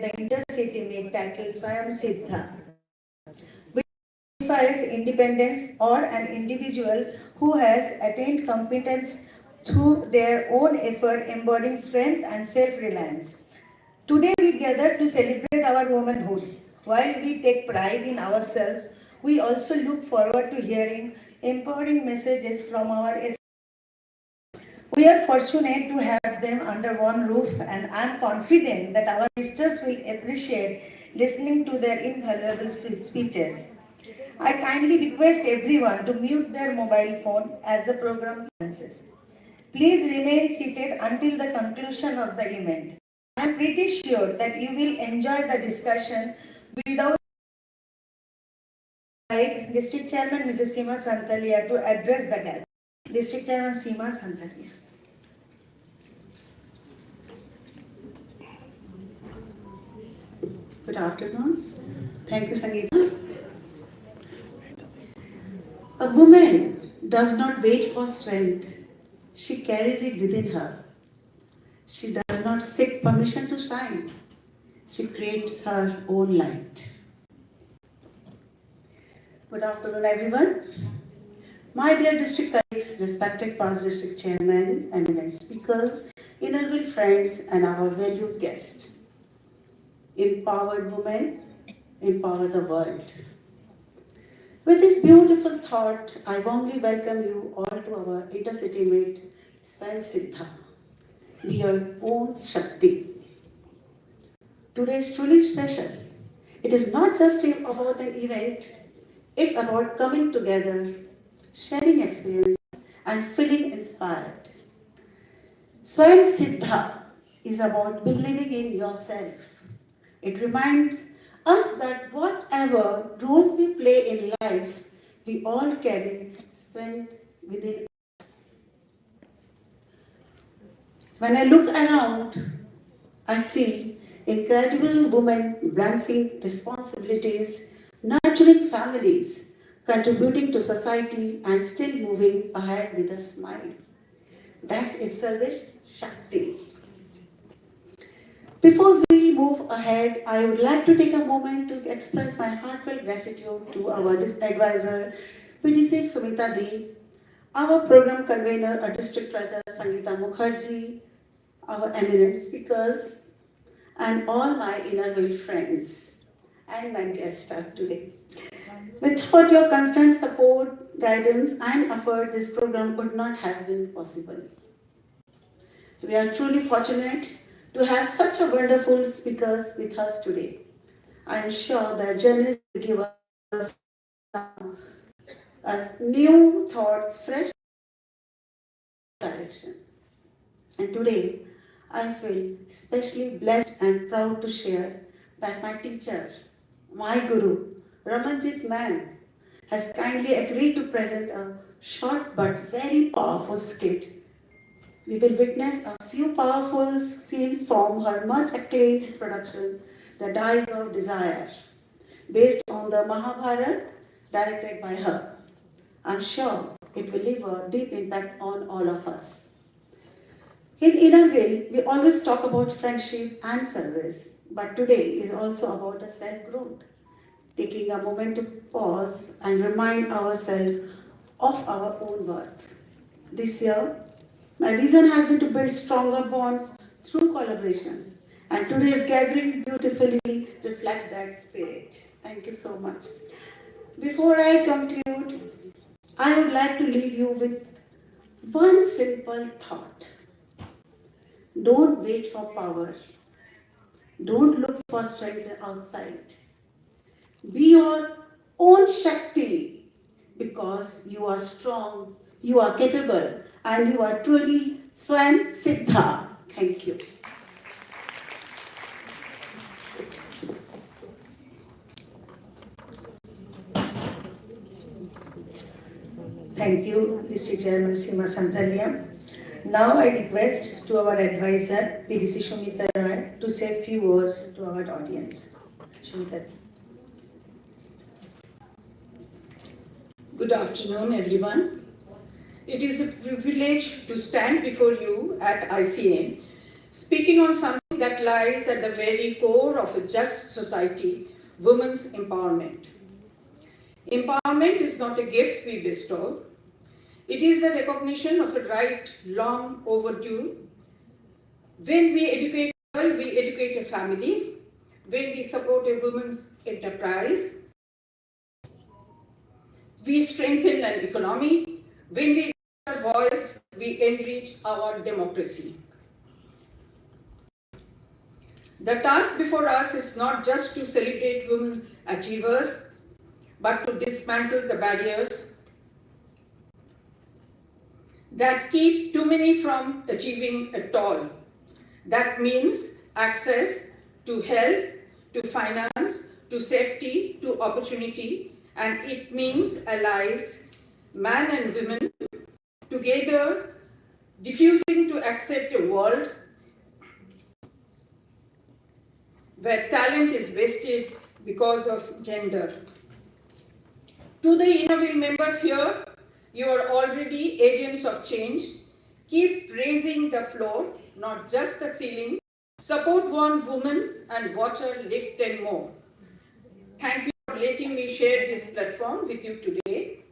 the intercity meet titled SWAYAM SIDDHA, which signifies independence or an individual who has attained competence through their own effort, embodying strength and self-reliance. Today we gather to celebrate our womanhood. While we take pride in ourselves, we also look forward to hearing empowering messages from our. We are fortunate to have them under one roof, and I am confident that our sisters will appreciate listening to their invaluable speeches. I kindly request everyone to mute their mobile phone as the program commences. Please remain seated until the conclusion of the event. I am pretty sure that you will enjoy the discussion. Without District Chairman Mrs. Seema Santalia to address the gathering. District Chairman Seema Santalia. Good afternoon. Thank you, Sangeeta. A woman does not wait for strength. She carries it within her. She does not seek permission to shine. She creates her own light. Good afternoon, everyone. My dear district colleagues, respected past district chairman, eminent speakers, honorable friends, and our valued guests. Empowered women, empower the world. With this beautiful thought, I warmly welcome you all to our intercity meet, SWAYAM SIDDHA. Be your own Shakti. Today is truly special. It is not just about an event, it's about coming together, sharing experience, and feeling inspired. SWAYAM SIDDHA is about believing in yourself. It reminds us that whatever roles we play in life, we all carry strength within us. When I look around, I see incredible women balancing responsibilities, nurturing families, contributing to society, and still moving ahead with a smile. That's itself is Shakti. Before we move ahead, I would like to take a moment to express my heartfelt gratitude to our advisor, PDC Sumita Di, our program convener, our district treasurer, Sangeeta Mukherjee, our eminent speakers, and all my inner friends and my guest star today. Without your constant support, guidance, and effort, this program would not have been possible. We are truly fortunate to have such a wonderful speakers with us today. I am sure their journeys will give us new thoughts, fresh direction. And today, I feel especially blessed and proud to share that my teacher, my guru, Ramanjit Ma'am, has kindly agreed to present a short but very powerful skit. We will witness a few powerful scenes from her much acclaimed production, The Dice of Desire, based on the Mahabharata, directed by her. I'm sure it will leave a deep impact on all of us. In Innerville, we always talk about friendship and service, but today is also about a self-growth, taking a moment to pause and remind ourselves of our own worth. This year, my vision has been to build stronger bonds through collaboration, and today's gathering beautifully reflects that spirit. Thank you so much. Before I conclude, I would like to leave you with one simple thought. Don't wait for power. Don't look for strength outside. Be your own Shakti, because you are strong, you are capable, and you are truly SWAYAM SIDDHA. Thank you. Thank you, District Chairman Seema Santalia. Now I request to our advisor, PDC Shumita Roy, to say a few words to our audience. Shumita. Good afternoon, everyone. It is a privilege to stand before you at ICN, speaking on something something that lies at the very core of a just society, women's empowerment. Empowerment is not a gift we bestow. It is the recognition of a right long overdue. When we educate a girl, we educate a family. When we support a woman's enterprise, we strengthen an economy. When we raise our voice, we enrich our democracy. The task before us is not just to celebrate women achievers, but to dismantle the barriers that keep too many from achieving at all. That means access to health, to finance, to safety, to opportunity, and it means allies, men and women, together diffusing to accept a world where talent is wasted because of gender. To the innovative members here, you are already agents of change. Keep raising the floor, not just the ceiling. Support one woman and watch her lift 10 more. Thank you for letting me share this platform with you today.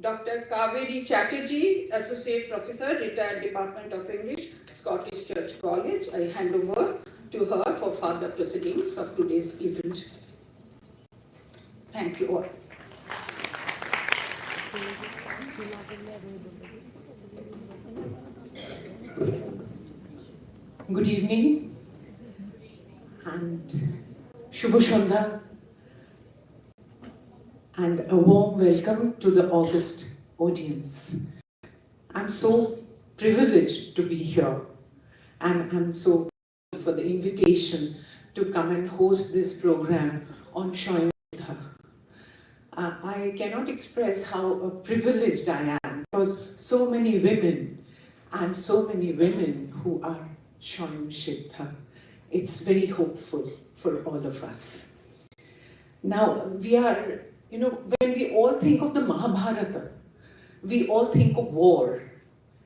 Dr. Kaveri Chatterjee, Associate Professor, Retired Department of English, Scottish Church College. I hand over to her for further proceedings of today's event. Thank you all. Good evening and Shubha Shandha and a warm welcome to the August audience. I'm so privileged to be here and I'm so grateful for the invitation to come and host this program on SWAYAM SIDDHA. I cannot express how privileged I am because so many women who are SWAYAM SIDDHA. It's very hopeful for all of us. Now, we are, when we all think of the Mahabharata, we all think of war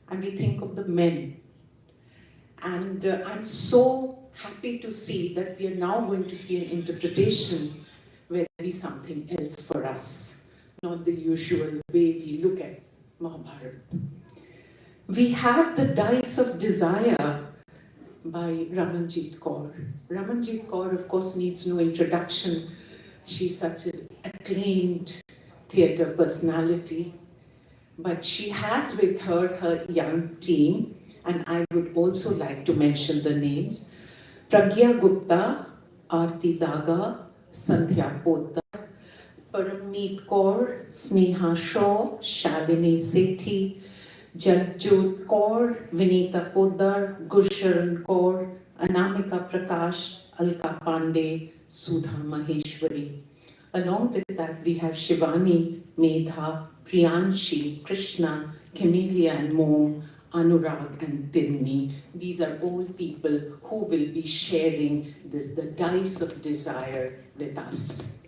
and we think of the men. And I'm so happy to see that we are now going to see an interpretation where there be something else for us, not the usual way we look at Mahabharata. We have The Dice of Desire by Ramanjit Kaur. Ramanjit Kaur, of course, needs no introduction. She's such an acclaimed theatre personality. But she has with her her young team, and I would also like to mention the names. Pragya Gupta, Aarti Daga, Sandhya Poddar, Paramneet Kaur, Sneha Shaw, Shalini Sethi, Jagjot Kaur, Vinita Poddar, Gursharan Kaur, Anamika Prakash, Alka Pandey, Sudha Maheshwari. Along with that, we have Shivani, Medha, Priyanshi, Krishna, Camellia and Mom, Anurag and Dimni. These are all people who will be sharing the dice of desire with us.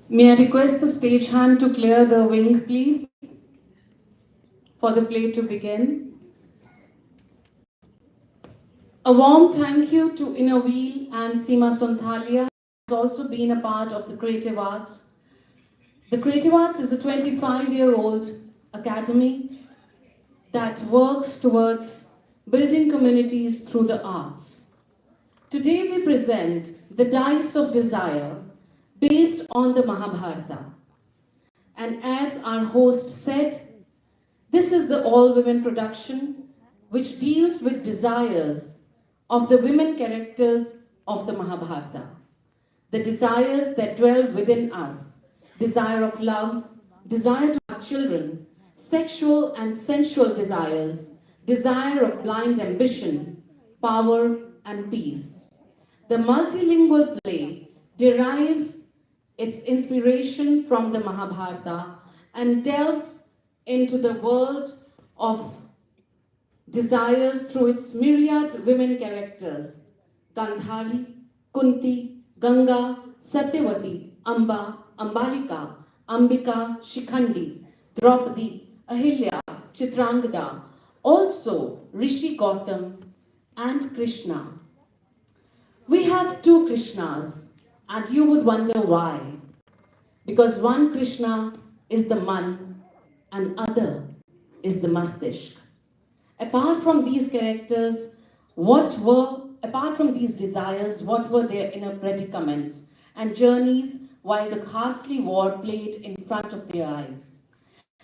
May I request the stagehand to clear the wing, please, for the play to begin. A warm thank you to Innoveel and Seema Sonthalia, who has also been a part of the Creative Arts. The Creative Arts is a 25-year-old academy that works towards building communities through the arts. Today we present The Dice of Desire, based on the Mahabharata. And as our host said, this is the all-women production which deals with desires of the women characters of the Mahabharata. The desires that dwell within us, desire of love, desire to have children, sexual and sensual desires, desire of blind ambition, power and peace. The multilingual play derives its inspiration from the Mahabharata and delves into the world of desires through its myriad women characters, Gandhari, Kunti, Ganga, Satyavati, Amba, Ambalika, Ambika, Shikhandi, Draupadi, Ahilya, Chitrangada, also Rishi Gautam and Krishna. We have two Krishnas, and you would wonder why. Because one Krishna is the Man and other is the Mastishk. Apart from these characters, apart from these desires, what were their inner predicaments and journeys while the ghastly war played in front of their eyes?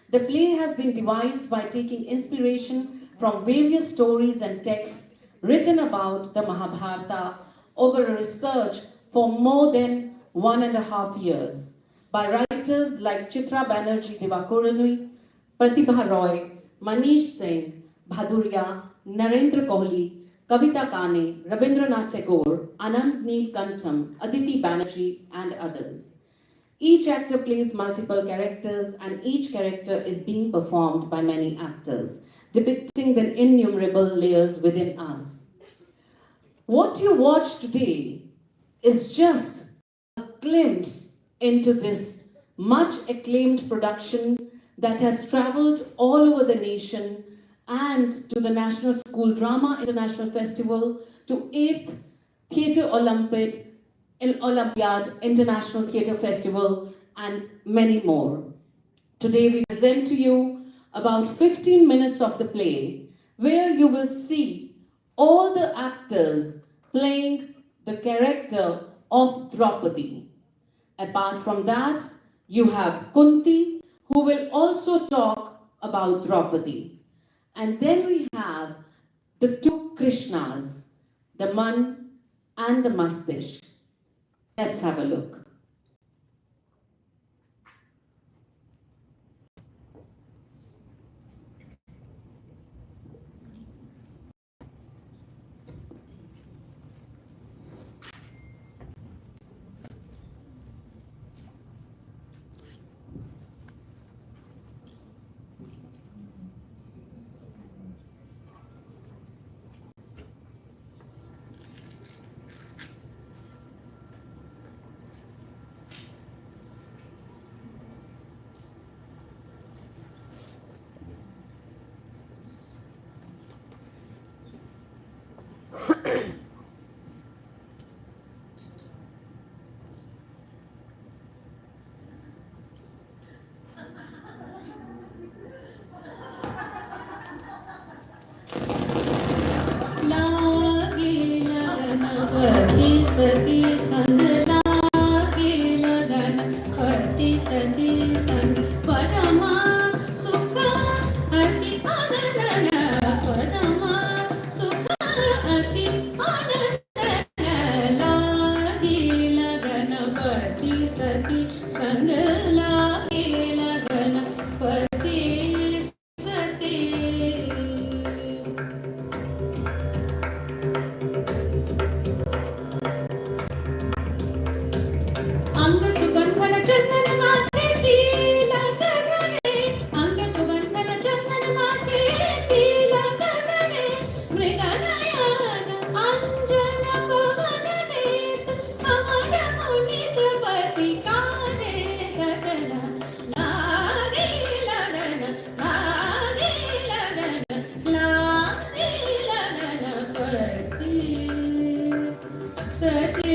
The play has been devised by taking inspiration from various stories and texts written about the Mahabharata over a research for more than 1.5 years by writers like Chitra Banerjee Divakaruni, Pratibha Roy, Manish Singh, Bhaduria, Narendra Kohli, Kavita Kane, Rabindranath Tagore, Anand Neelkantham, Aditi Banerjee, and others. Each actor plays multiple characters, and each character is being performed by many actors, depicting the innumerable layers within us. What you watch today is just a glimpse into this much acclaimed production that has traveled all over the nation and to the National School Drama International Festival, to 8th Theatre Olympiad International Theatre Festival, and many more. Today we present to you about 15 minutes of the play, where you will see all the actors playing the character of Draupadi. Apart from that, you have Kunti, who will also talk about Draupadi. And then we have the two Krishnas, the Man and the Mastishk. Let's have a look. सती संग लागे लगन पति सती संग परमा सुख अति आनंदन परमा सुख अति आनंदन लागे लगन पति सती संग लागे लगन पति सती अंग सुगंधन चंदन माथे तिलक गणे अंग सुगंधन चंदन माथे तिलक गणे मृग नयन अंजन पवन नेत समर मुनित पति काने सजन लागे लगन लागे लगन लागे लगन पति सती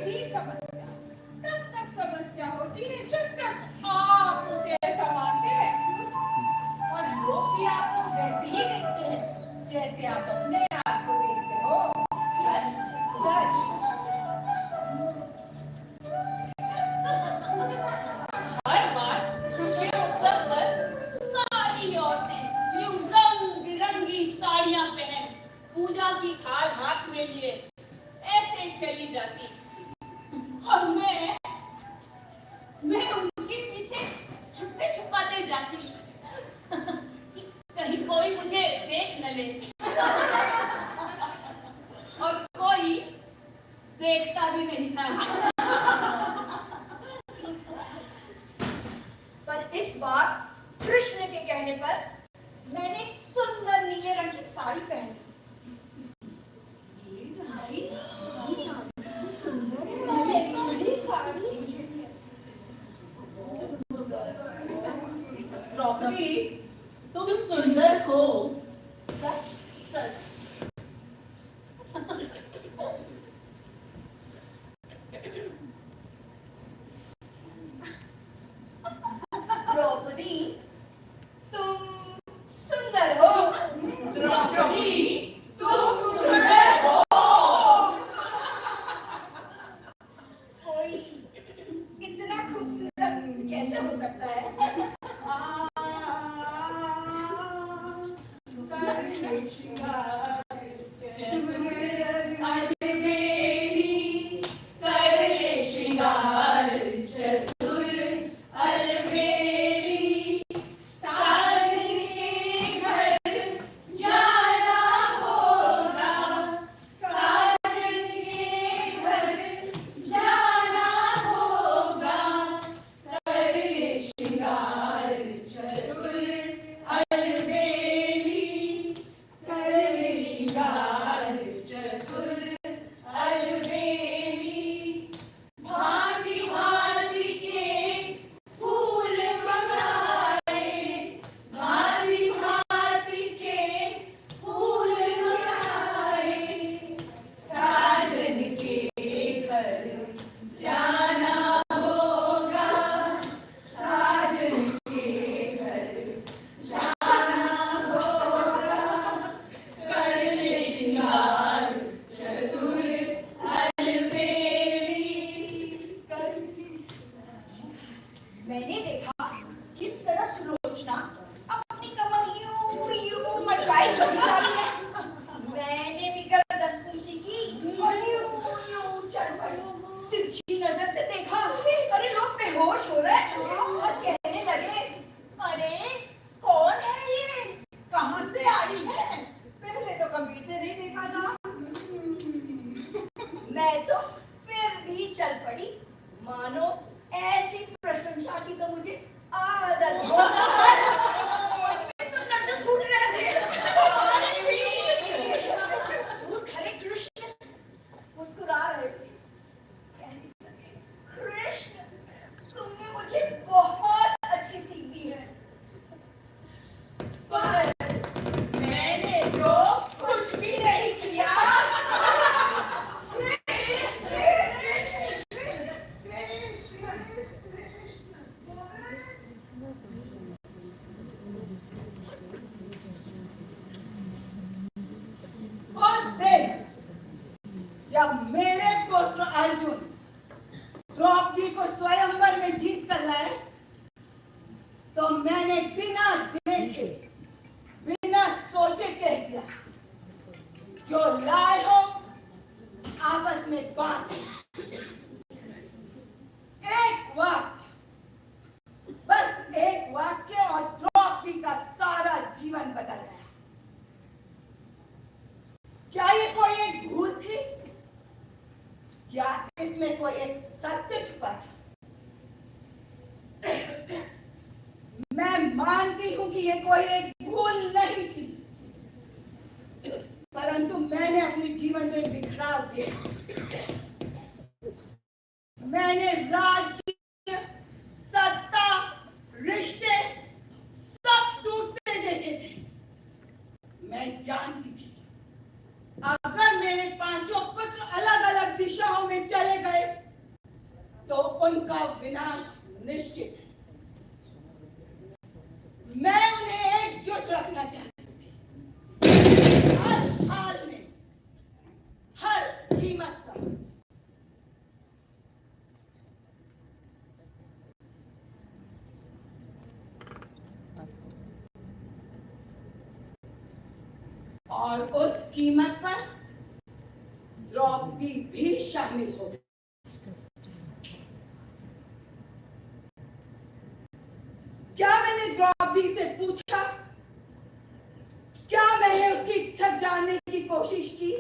ही समस्या, तब तक समस्या होती है जब तक आप उसे ऐसा मानते हैं। और लोग भी आपको वैसे ही देखते हैं जैसे आप अपने आप को देखते हो। सच सच। हर बार शिव उत्सव पर सारी औरतें यूं रंग बिरंगी साड़ियां पहन पूजा की थाल हाथ में लिए ऐसे चली जाती, और मैं उनके पीछे छुपते छुपाते जाती कि कहीं कोई मुझे देख न ले। और कोई देखता भी नहीं था। पर इस बार कृष्ण के कहने पर मैंने एक सुंदर नीले रंग की साड़ी पहनी। द्रौपदी, तुम सुंदर हो। सच सच। द्रौपदी, तुम सुंदर हो। द्रौपदी, तुम सुंदर हो। कोई इतना खूबसूरत कैसे हो सकता है? मैंने देखा किस तरह सुलोचना अपनी कमर यूं यूं मटकाए चली जा रही है। मैंने भी गर्दन ऊंची की और यूं यूं चल पड़ी। तिरछी नजर से देखा, अरे लोग बेहोश हो रहे हैं और कहने लगे, अरे कौन है ये, कहाँ से आई है? पहले तो कभी से नहीं देखा था। मैं तो फिर भी चल पड़ी, मानो ऐसी प्रशंसा की तो मुझे आदत हो। मैं तो लड्डू फूट रहे थे। खरे कृष्ण मुस्कुरा रहे थे, कहने लगे, कृष्ण तुमने मुझे बहुत अच्छी सीख दी है। पर मैंने जो कुछ भी नहीं किया। जब मेरे पुत्र अर्जुन द्रौपदी को स्वयंवर में जीत कर लाए, तो मैंने बिना देखे बिना सोचे कह दिया, जो लाए हो आपस में बांट। एक वाक्य, बस एक वाक्य और द्रौपदी का सारा जीवन बदल गया। क्या ये कोई एक भूल थी? क्या इसमें कोई एक सत्य छुपा था? मैं मानती हूं कि ये कोई एक भूल नहीं थी, परंतु मैंने अपने जीवन में बिखराव दिया। मैंने राज्य, सत्ता, रिश्ते सब टूटते देखे थे। मैं जानती थी अगर मेरे पांचों पुत्र अलग अलग दिशाओं में चले गए उनका विनाश निश्चित है। मैं उन्हें एकजुट रखना चाहती थी, हर हाल में, हर कीमत पर। और उस कीमत पर द्रौपदी भी शामिल हो गई। क्या मैंने द्रौपदी से पूछा? क्या मैंने उसकी इच्छा जानने की कोशिश की?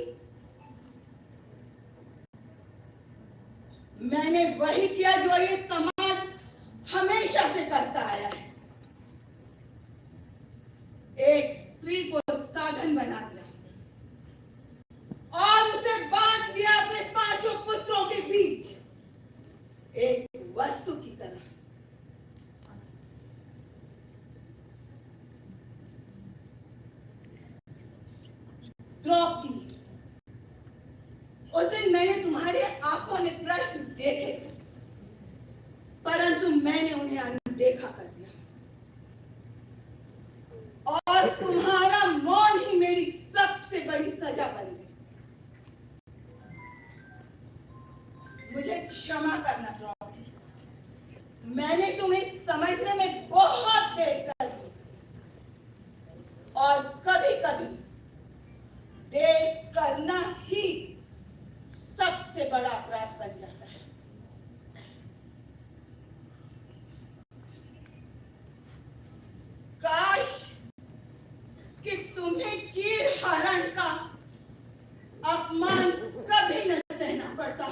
मैंने वही किया जो ये समाज हमेशा से करता आया है। एक स्त्री को साधन बना दिया और उसे बांट दिया अपने 5 पुत्रों के बीच, एक वस्तु की तरह। द्रौपदी, उस दिन मैंने तुम्हारे आंखों में प्रश्न देखे थे, परंतु मैंने उन्हें अनदेखा कर दिया और तुम्हारा मौन ही मेरी सबसे बड़ी सजा बन गई। मुझे क्षमा करना द्रौपदी, मैंने तुम्हें समझने में बहुत देर कर दी और कभी-कभी देर करना ही सबसे बड़ा अपराध बन जाता है। काश कि तुम्हें चीरहरण का अपमान कभी न सहना पड़ता।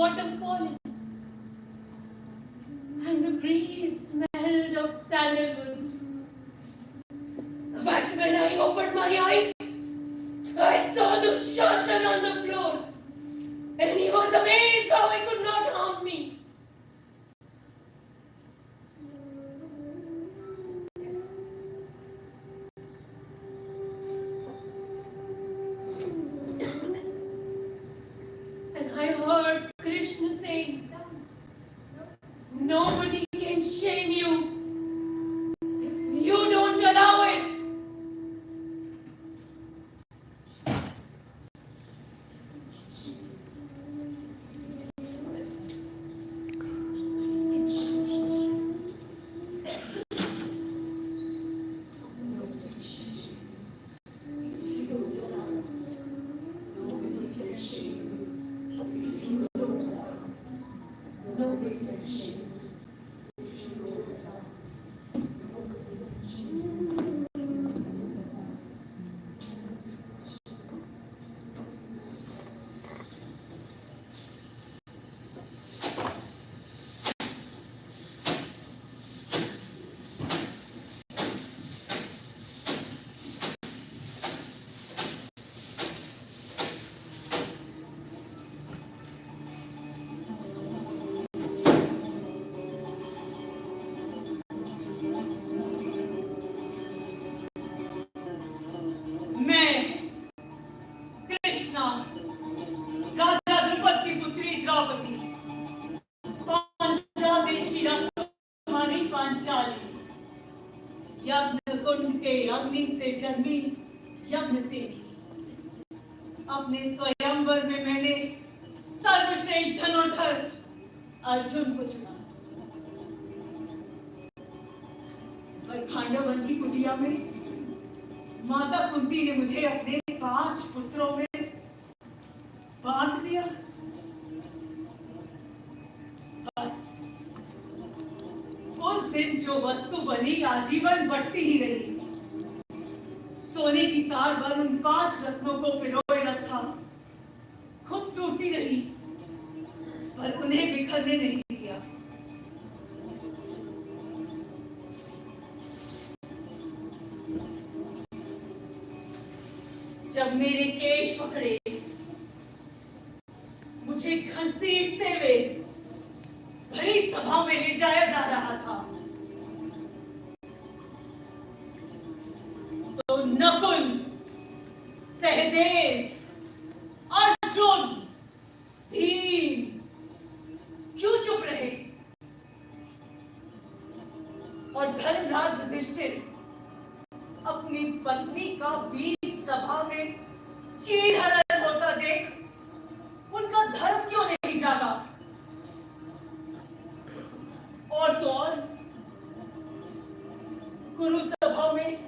water falling, and the breeze smelled of sandalwood. But when I opened my eyes, Shoshan on the floor, and he was amazed how he could not harm me. And I heard Krishna say, nobody can shame you if you don't allow it. यज्ञ कुंड के अग्नि से जन्मी यज्ञ से अपने स्वयंवर में मैंने सर्वश्रेष्ठ धनुर्धर अर्जुन को चुना। पर खांडवन की कुटिया में माता कुंती ने मुझे अपने 5 पुत्रों में बांट दिया। बस उस दिन जो वस्तु बनी आजीवन बढ़ती ही रही। सोने की तार पर उन 5 रत्नों को पिरोए रखा, खुद टूटती रही पर उन्हें बिखरने नहीं दिया। जब मेरे केश पकड़े मुझे घसीटते हुए भरी सभा में ले जाया जा रहा था, तो नकुल, सहदेव, अर्जुन, भीम क्यों चुप रहे और धर्मराज युधिष्ठिर अपनी पत्नी का बीच सभा में चीरहरण होता देख उनका धर्म क्यों नहीं जागा? और तो और गुरु सभा में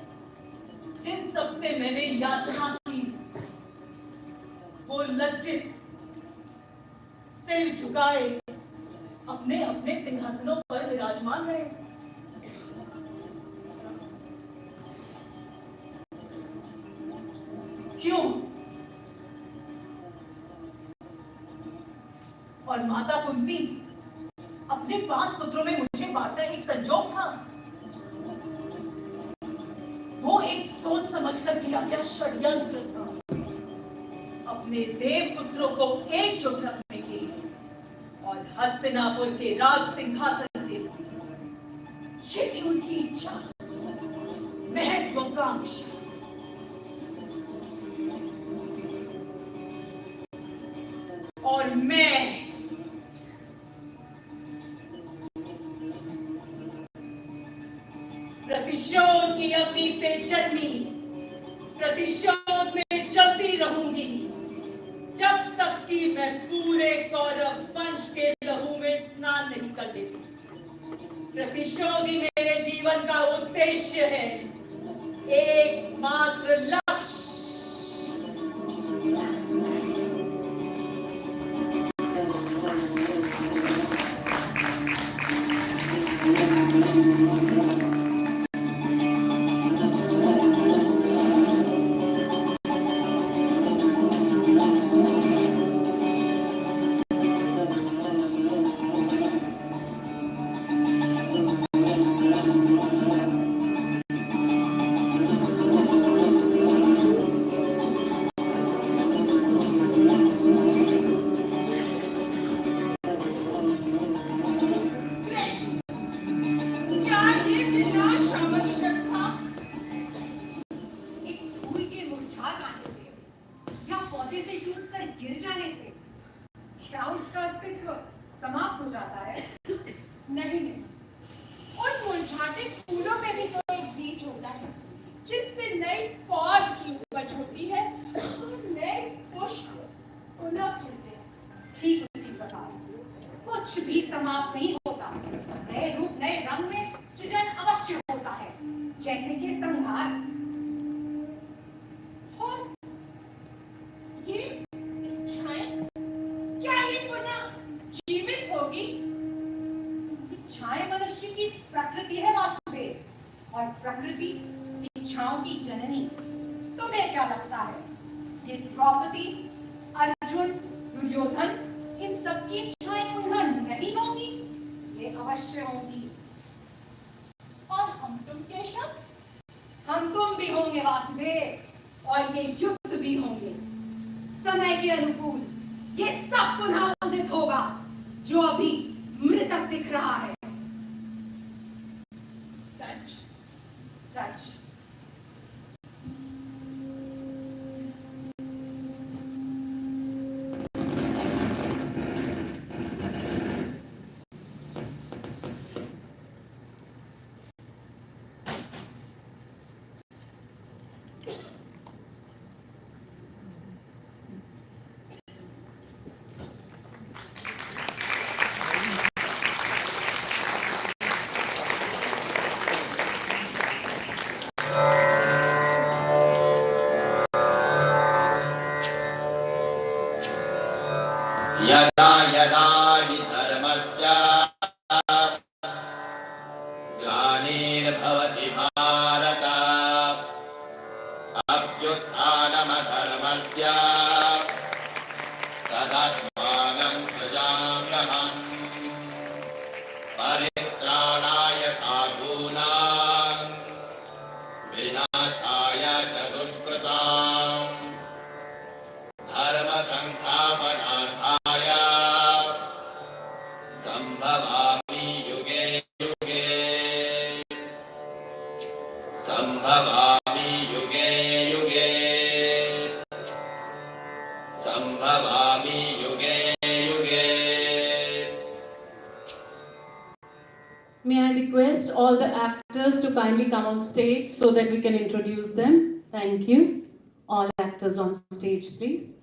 जिन सबसे मैंने याचना की वो लज्जित सिर झुकाए अपने अपने सिंहासनों पर विराजमान रहे। क्यों? और माता कुंती अपने 5 पुत्रों में मुझे बांटना एक संजोग था। वो एक सोच समझकर किया गया षड्यंत्र था, अपने देव पुत्रों को एकजुट रखने के लिए और हस्तिनापुर के राज सिंहासन के लिए। ये थी उनकी इच्छा, महत्वाकांक्षा। और मैं प्रतिशोध की अग्नि से जन्मी, प्रतिशोध में जलती रहूंगी जब तक कि मैं पूरे कौरव वंश के लहू में स्नान नहीं कर लेती। प्रतिशोध ही मेरे जीवन का उद्देश्य है, एकमात्र लक्ष्य। संहार। और ये इच्छाएं, क्या ये पुनः जीवित होगी? इच्छाएं मनुष्य की प्रकृति है वासुदेव, और प्रकृति इच्छाओं की जननी। तुम्हें क्या लगता है ये द्रौपदी, अर्जुन, दुर्योधन, इन सबकी इच्छाएं पुनः नहीं होंगी? ये अवश्य होंगी। और हम तुम केशव? हम तुम भी होंगे वासुदेव, और ये युद्ध भी होंगे। समय के अनुकूल ये सब पुनः उदित होगा, जो अभी मृतक दिख रहा है। सच? सच। यदा यदा हि धर्मस्य ग्लानिर्भवति भारत अभ्युत्थानमधर्मस्य तदात्मानं सृजाम्यहम् परित्राणाय साधूनां विनाशाय च दुष्कृताम् धर्म संस्थापनार्थाय संभवामि युगे युगे संभवामि युगे युगे संभवामि युगे युगे. May I request all the actors to kindly come on stage so that we can introduce them. Thank you. All actors on stage, please.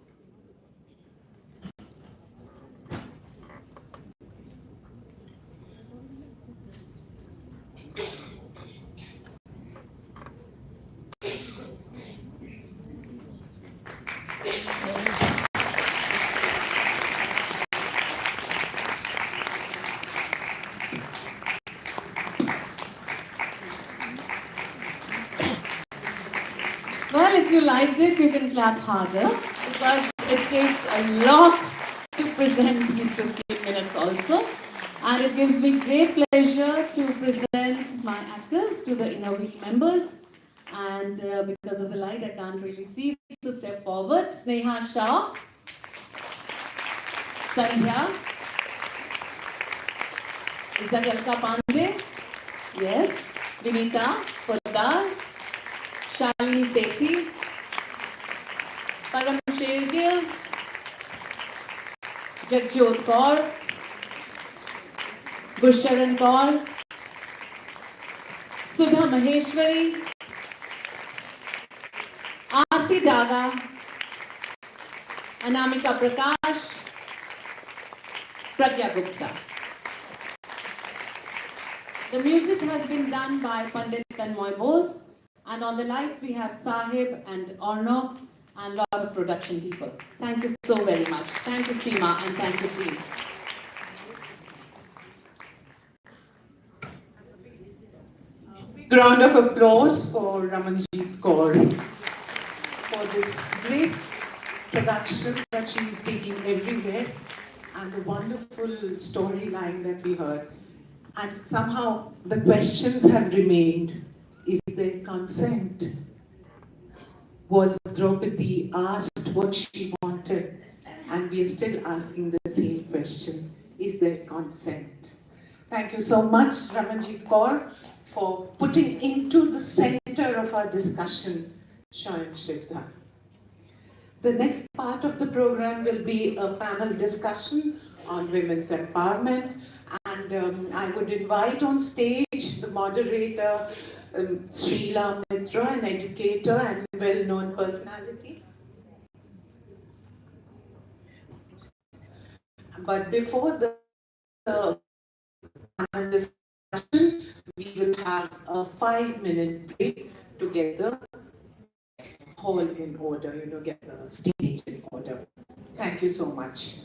Well, if you liked it, you can clap harder because it takes a lot to present these 15 minutes also. And it gives me great pleasure to present my actors to the Inner Wheel members. And because of the light, I can't really see. So step forward. Sneha Shah, Sandhya, is that Elka Pandey? Yes. Vinita Poddar, Shalini Sethi, Param Shergill, Jagjot Kaur, Gusharan Kaur, Sudha Maheshwari, Aarti Daga, Anamika Prakash, Pragya Gupta. The music has been done by Pandit Tanmoy Bose. And on the lights, we have Sahib and Arnab and a lot of production people. Thank you so very much. Thank you, Seema, and thank you, team. Round of applause for Ramanjit Kaur for this great production that she is taking everywhere and the wonderful storyline that we heard. And somehow the questions have remained. Is there consent? Was Draupadi asked what she wanted? And we are still asking the same question. Is there consent? Thank you so much, Ramanjit Kaur, for putting into the center of our discussion, SWAYAM SIDDHA. The next part of the program will be a panel discussion on women's empowerment. And I would invite on stage the moderator, Srila Mitra, an educator and well-known personality. But before the panel discussion, we will have a 5-minute break to get the hall in order, get the stage in order. Thank you so much.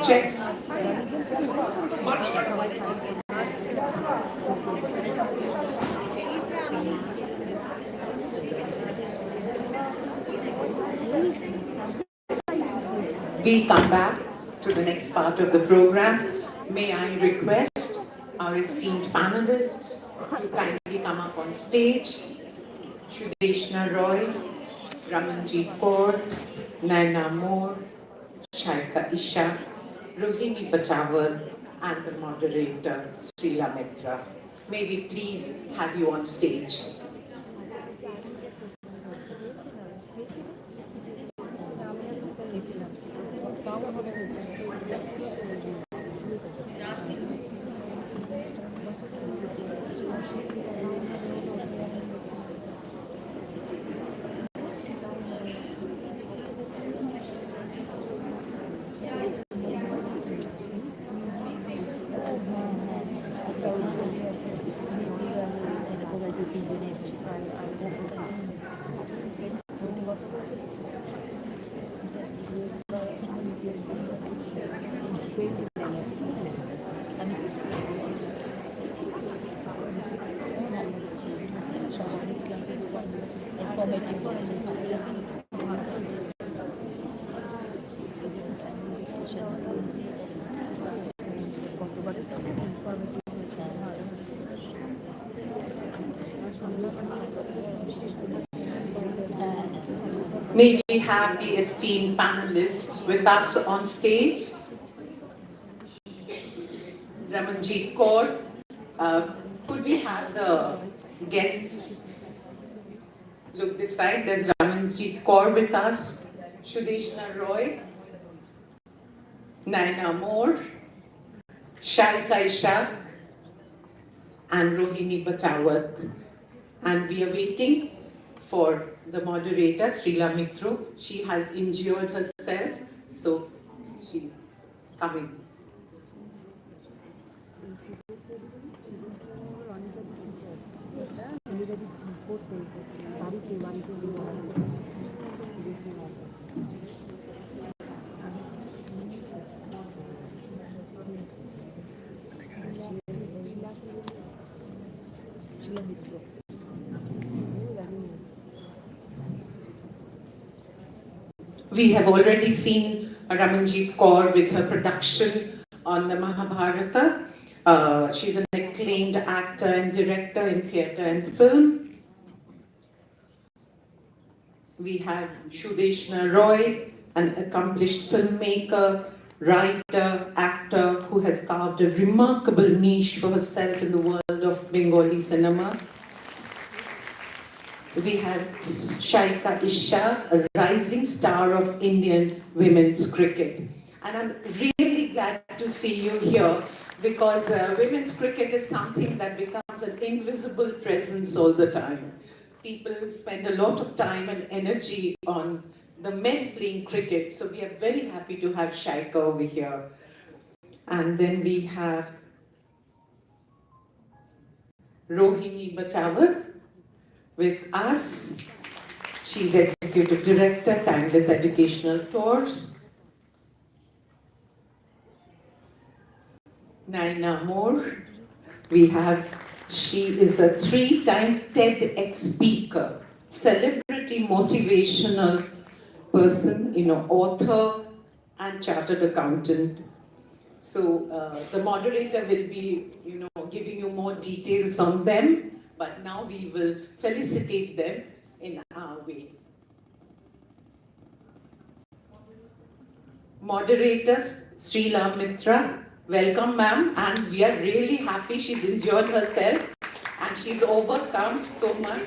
Check. We come back to the next part of the program. May I request our esteemed panelists to kindly come up on stage. Shudeshna Roy, Ramanjeet Kaur, Naina Moore, Shaika Isha, Rohini Pachawat, and the moderator, Srila Mitra. May we please have you on stage. May we have the esteemed panelists with us on stage. Ramanjeet Kaur, could we have the guests look this side? There's Ramanjeet Kaur with us, Shudeshna Roy, Naina Moore, Shaika Ishaq, and Rohini Pachawat. And we are waiting for the moderator, Srila Mitru. She has injured herself, so she's coming. We have already seen Ramanjit Kaur with her production on the Mahabharata. She's an acclaimed actor and director in theatre and film. We have Shudeshna Roy, an accomplished filmmaker, writer, actor who has carved a remarkable niche for herself in the world of Bengali cinema. We have Shaika Isha, a rising star of Indian women's cricket. And I'm really glad to see you here because women's cricket is something that becomes an invisible presence all the time. People spend a lot of time and energy on the men playing cricket, so we are very happy to have Shaika over here. And then we have Rohini Bachawat with us. She's Executive Director, Timeless Educational Tours. Naina Moore. She is a 3-time TEDx speaker, celebrity motivational person, author and chartered accountant. So the moderator will be, giving you more details on them, but now we will felicitate them in our way. Moderators, Srila Mitra, welcome ma'am, and we are really happy she's enjoyed herself and she's overcome so much.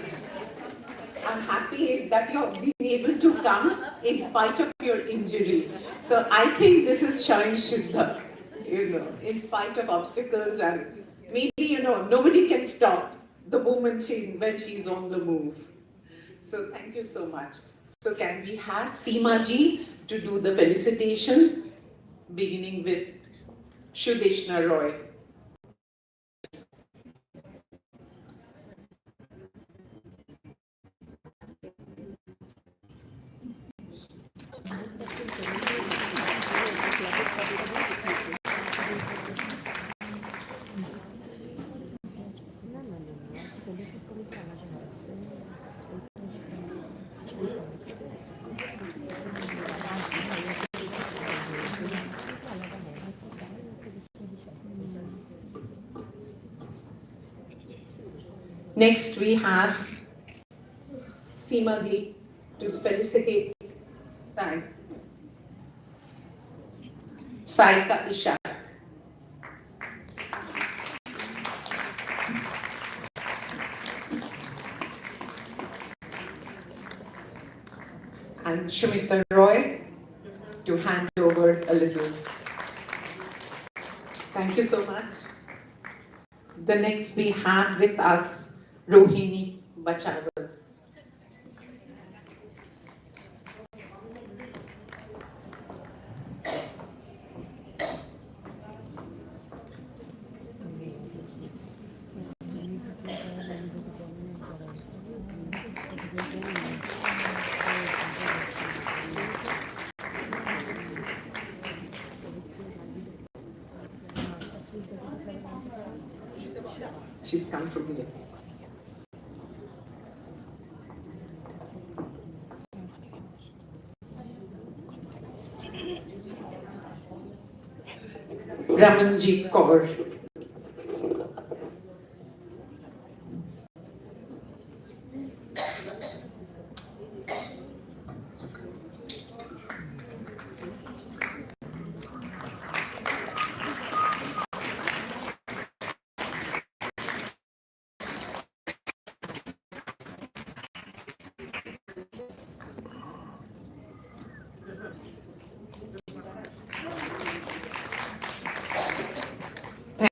I'm happy that you're being able to come in spite of your injury. So I think this is SWAYAM SIDDHA, in spite of obstacles, and maybe, nobody can stop the woman when she's on the move. So thank you so much. So can we have Seema ji to do the felicitations, beginning with Shudeshna Roy. Next we have Seema ji to felicitate Saika Isha. And Shumita Roy to hand over a little. Thank you so much. The next we have with us Rohini Bachawat. She's come from here. Ramanjit Kaur.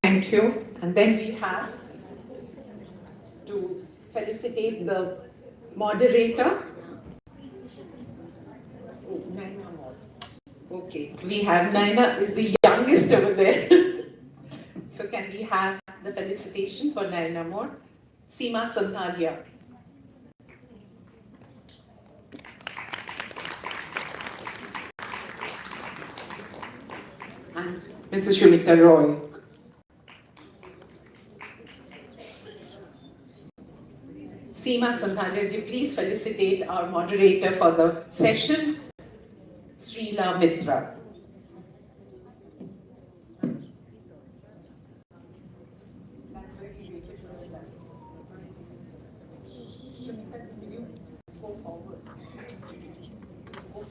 Thank you. And then we have to felicitate the moderator. Oh, Naina more. Okay, we have Naina is the youngest over there. So can we have the felicitation for Naina more? Seema Sonthalia. And Mrs. Shumita Roy. Seema Sonthalia ji, please felicitate our moderator for the session, Srila Mitra. Go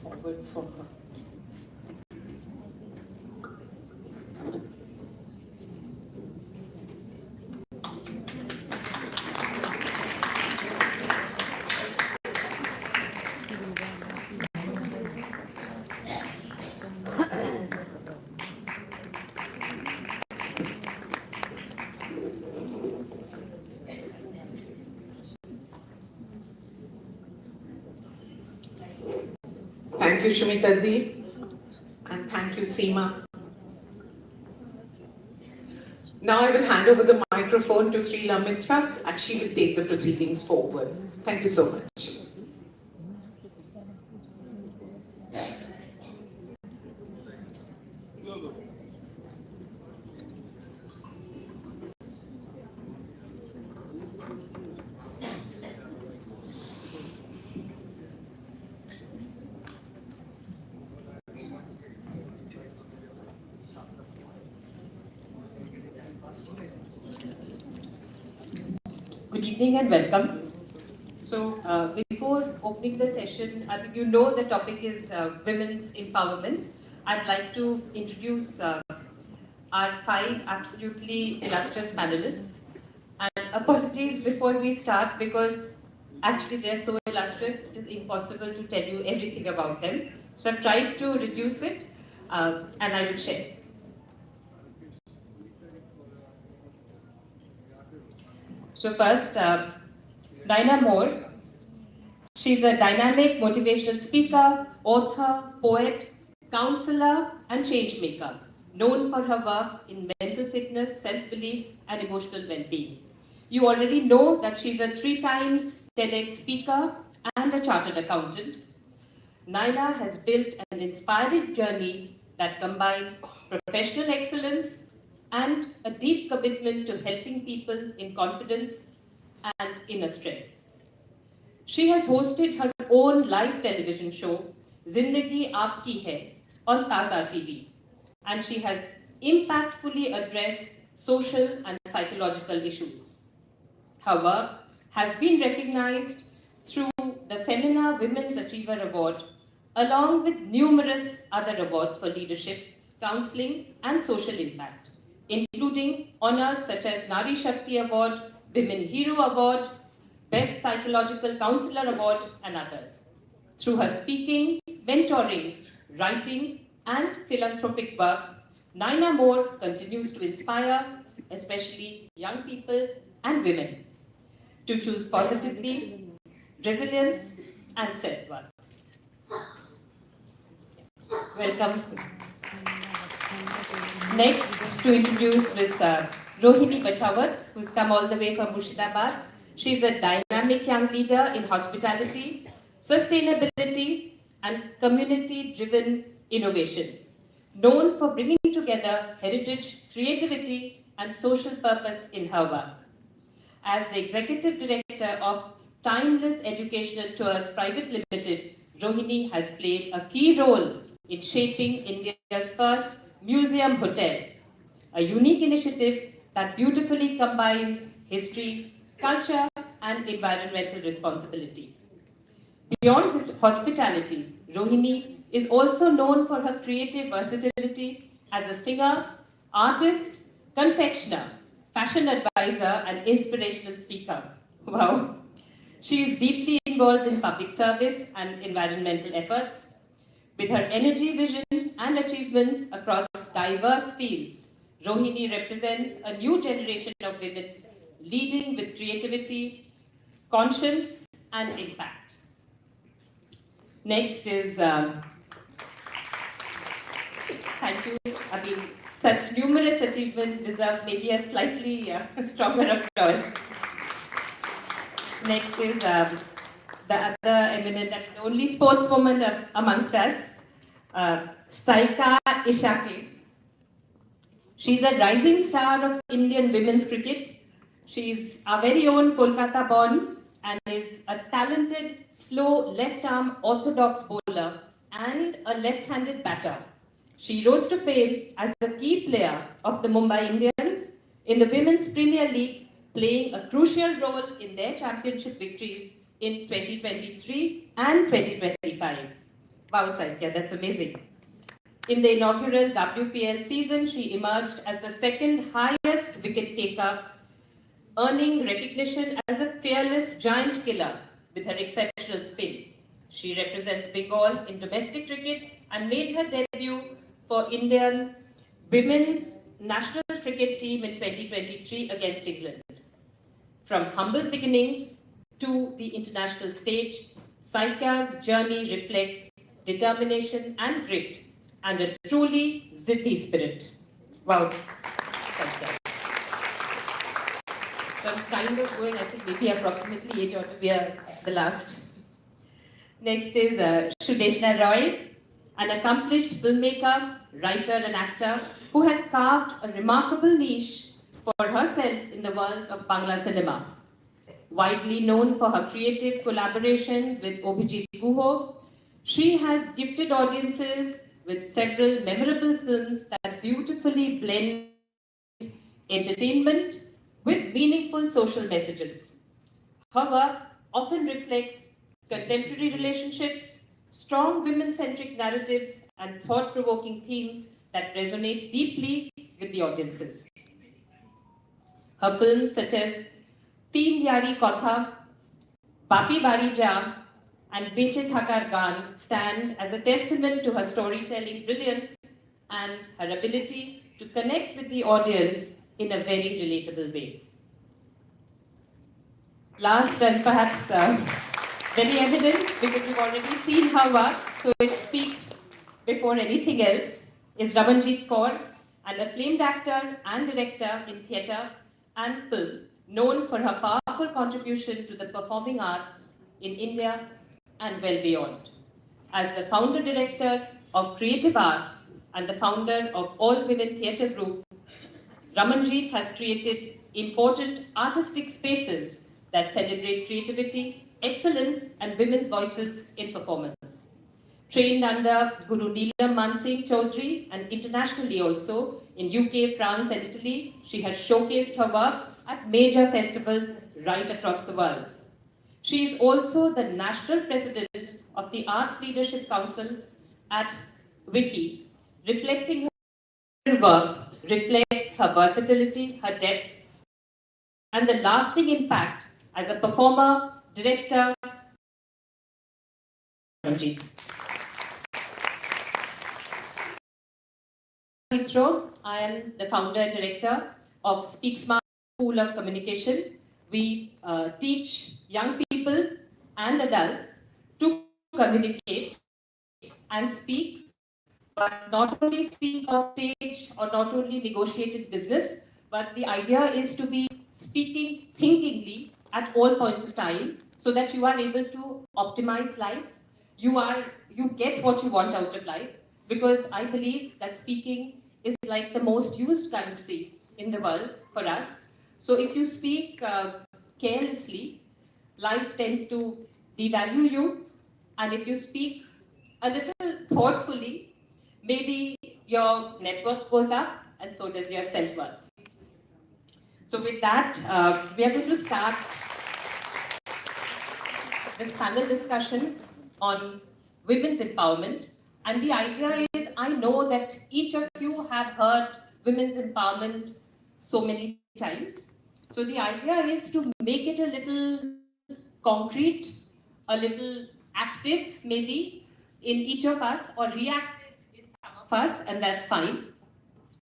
forward for her. Thank you, Shumita Di, and thank you, Seema. Now I will hand over the microphone to Srila Mitra and she will take the proceedings forward. Thank you so much. Good evening and welcome. So before opening the session, I think you know the topic is women's empowerment. I'd like to introduce our 5 absolutely illustrious panelists. And apologies before we start because actually they're so illustrious, it is impossible to tell you everything about them. So I've tried to reduce it and I will share. So first, Naina Moore. She's a dynamic motivational speaker, author, poet, counselor, and change maker, known for her work in mental fitness, self-belief, and emotional well-being. You already know that she's a 3 times TEDx speaker and a chartered accountant. Naina has built an inspiring journey that combines professional excellence and a deep commitment to helping people in confidence and inner strength. She has hosted her own live television show, Zindagi Aapki Hai, on Taza TV, and she has impactfully addressed social and psychological issues. Her work has been recognized through the Femina Women's Achiever Award, along with numerous other awards for leadership, counseling, and social impact, including honors such as Nari Shakti Award, Women Hero Award, Best Psychological Counselor Award, and others. Through her speaking, mentoring, writing, and philanthropic work, Naina Moore continues to inspire, especially young people and women, to choose positively, resilience, and self-worth. Welcome. Next, to introduce Ms. Rohini Bachawat, who's come all the way from Murshidabad. She's a dynamic young leader in hospitality, sustainability, and community-driven innovation, known for bringing together heritage, creativity, and social purpose in her work. As the Executive Director of Timeless Educational Tours Private Limited, Rohini has played a key role in shaping India's first museum hotel, a unique initiative that beautifully combines history, culture, and environmental responsibility. Beyond his hospitality, Rohini is also known for her creative versatility as a singer, artist, confectioner, fashion advisor, and inspirational speaker. Wow! She is deeply involved in public service and environmental efforts. With her energy, vision, and achievements across diverse fields, Rohini represents a new generation of women leading with creativity, conscience, and impact. Next is, thank you. I mean, such numerous achievements deserve maybe a slightly stronger applause. Next is the other eminent and the only sportswoman amongst us, Saika Ishake. She's a rising star of Indian women's cricket. She's our very own Kolkata born and is a talented, slow left-arm orthodox bowler and a left-handed batter. She rose to fame as a key player of the Mumbai Indians in the Women's Premier League, playing a crucial role in their championship victories in 2023 and 2025. Wow, Saikya, that's amazing. In the inaugural WPL season, she emerged as the second highest wicket taker, earning recognition as a fearless giant killer with her exceptional spin. She represents Bengal in domestic cricket and made her debut for Indian women's national cricket team in 2023 against England. From humble beginnings to the international stage, Saikya's journey reflects determination and grit and a truly Siddhi spirit. Wow. Saikya. So I'm kind of going, I think maybe approximately age ought to be the last. Next is Shudeshna Roy, an accomplished filmmaker, writer and actor who has carved a remarkable niche for herself in the world of Bangla cinema. Widely known for her creative collaborations with Abhijit Guho, she has gifted audiences with several memorable films that beautifully blend entertainment with meaningful social messages. Her work often reflects contemporary relationships, strong women-centric narratives, and thought-provoking themes that resonate deeply with the audiences. Her films such as Teen Yari Kotha, Papi Bari Ja, and Beche Thakar Gan stand as a testament to her storytelling brilliance and her ability to connect with the audience in a very relatable way. Last and perhaps very evident, because we've already seen her work, so it speaks before anything else, is Ramanjit Kaur, an acclaimed actor and director in theatre and film, known for her powerful contribution to the performing arts in India and well beyond. As the founder-director of Creative Arts and the founder of All Women Theatre Group, Ramanjit has created important artistic spaces that celebrate creativity, excellence, and women's voices in performance. Trained under Guru Neelam Mansingh Chaudhary and internationally also in UK, France, and Italy, she has showcased her work at major festivals right across the world. She is also the national president of the Arts Leadership Council at Wiki. Reflecting her work reflects her versatility, her depth, and the lasting impact as a performer, director. I am the founder and director of Speak Smart School of Communication. We teach young people and adults to communicate and speak, but not only speak on stage or not only negotiate in business, but the idea is to be speaking thinkingly at all points of time so that you are able to optimize life. You get what you want out of life, because I believe that speaking is like the most used currency in the world for us. So if you speak carelessly, life tends to devalue you. And if you speak a little thoughtfully, maybe your network goes up and so does your self-worth. So with that, we are going to start this panel discussion on women's empowerment. And the idea is, I know that each of you have heard women's empowerment so many times. So the idea is to make it a little concrete, a little active maybe in each of us, or reactive in some of us, and that's fine.